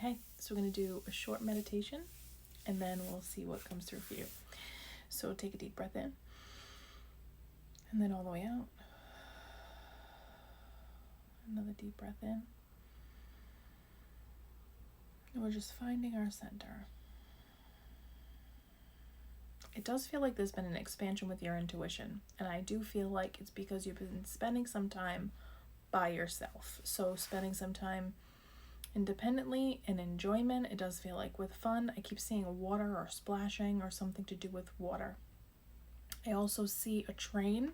Okay, so we're going to do a short meditation and then we'll see what comes through for you. So take a deep breath in and then all the way out. Another deep breath in. And we're just finding our center. It does feel like there's been an expansion with your intuition, and I do feel like it's because you've been spending some time by yourself. So spending some time independently and enjoyment. It does feel like with fun. I keep seeing water or splashing or something to do with water. I also see a train.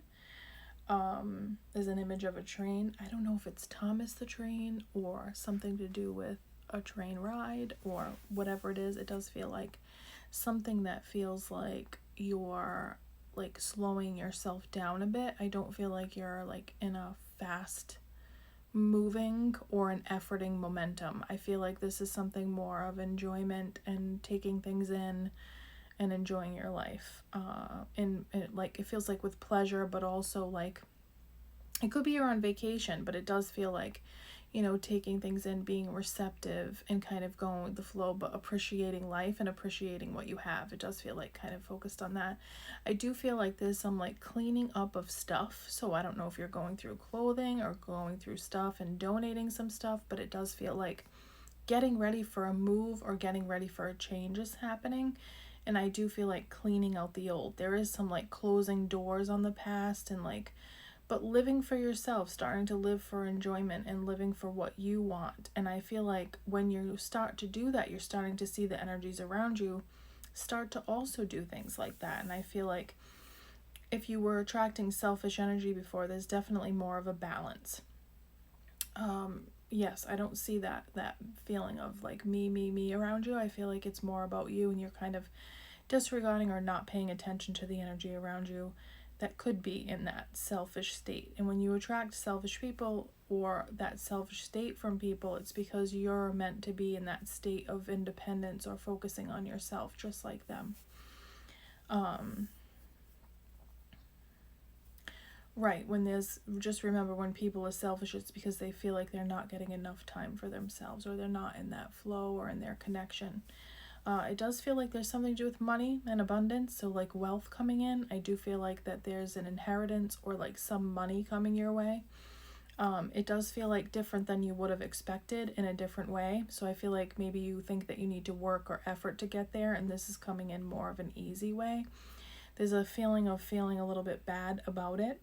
There's an image of a train. I don't know if it's Thomas the Train or something to do with a train ride or whatever it is. It does feel like something that feels like you're like slowing yourself down a bit. I don't feel like you're like in a fast moving or an efforting momentum. I feel like this is something more of enjoyment and taking things in and enjoying your life. And like it feels like with pleasure, but also like it could be you're on vacation, but it does feel like, you know, taking things in, being receptive and kind of going with the flow, but appreciating life and appreciating what you have. It does feel like kind of focused on that. I do feel like there's some like cleaning up of stuff. So I don't know if you're going through clothing or going through stuff and donating some stuff, but it does feel like getting ready for a move or getting ready for a change is happening. And I do feel like cleaning out the old. There is some like closing doors on the past and like, but living for yourself, starting to live for enjoyment and living for what you want. And I feel like when you start to do that, you're starting to see the energies around you start to also do things like that. And I feel like if you were attracting selfish energy before, there's definitely more of a balance. Yes, I don't see that feeling of like me around you. I feel like it's more about you and you're kind of disregarding or not paying attention to the energy around you that could be in that selfish state. And when you attract selfish people or that selfish state from people, it's because you're meant to be in that state of independence or focusing on yourself just like them. Right, when there's, just remember when people are selfish, it's because they feel like they're not getting enough time for themselves or they're not in that flow or in their connection. It does feel like there's something to do with money and abundance, so like wealth coming in. I do feel like that there's an inheritance or like some money coming your way. It does feel like different than you would have expected in a different way. So I feel like maybe you think that you need to work or effort to get there, and this is coming in more of an easy way. There's a feeling of feeling a little bit bad about it,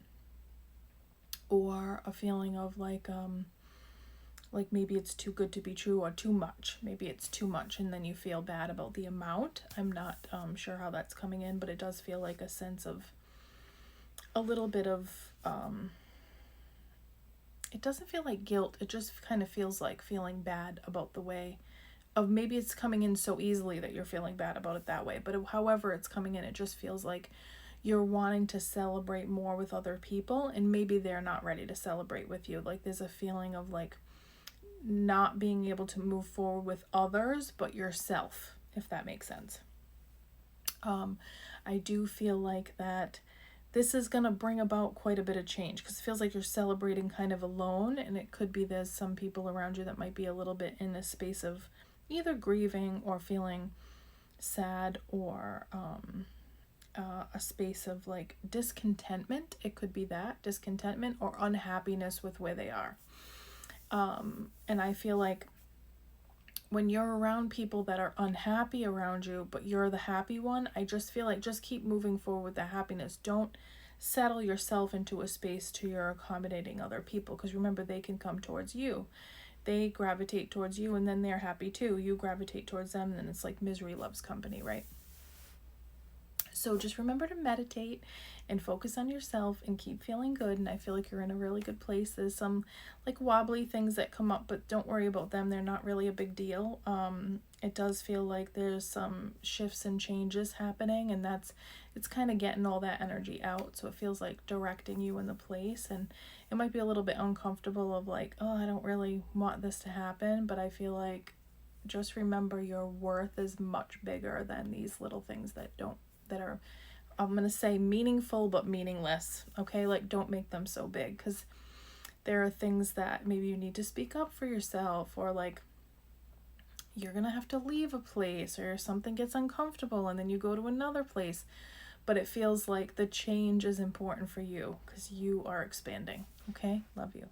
or a feeling of like maybe it's too good to be true or too much. Maybe it's too much and then you feel bad about the amount. I'm not sure how that's coming in, but it does feel like a sense of a little bit of it doesn't feel like guilt. It just kind of feels like feeling bad about the way of, maybe it's coming in so easily that you're feeling bad about it that way. But however it's coming in, it just feels like you're wanting to celebrate more with other people and maybe they're not ready to celebrate with you. Like there's a feeling of like not being able to move forward with others but yourself, if that makes sense. I do feel like that this is going to bring about quite a bit of change because it feels like you're celebrating kind of alone, and it could be there's some people around you that might be a little bit in a space of either grieving or feeling sad or a space of like discontentment. It could be that discontentment or unhappiness with where they are. And I feel like when you're around people that are unhappy around you, but you're the happy one, I just feel like just keep moving forward with the happiness. Don't settle yourself into a space to you're accommodating other people, because remember, they can come towards you. They gravitate towards you and then they're happy too. You gravitate towards them and it's like misery loves company, right? So just remember to meditate and focus on yourself and keep feeling good. And I feel like you're in a really good place. There's some like wobbly things that come up, but don't worry about them. They're not really a big deal. It does feel like there's some shifts and changes happening, and it's kind of getting all that energy out. So it feels like directing you in the place, and it might be a little bit uncomfortable of like, oh, I don't really want this to happen. But I feel like just remember your worth is much bigger than these little things that are, I'm going to say, meaningful but meaningless. Okay, like don't make them so big, because there are things that maybe you need to speak up for yourself, or like you're going to have to leave a place or something gets uncomfortable and then you go to another place. But it feels like the change is important for you because you are expanding. Okay? Love you.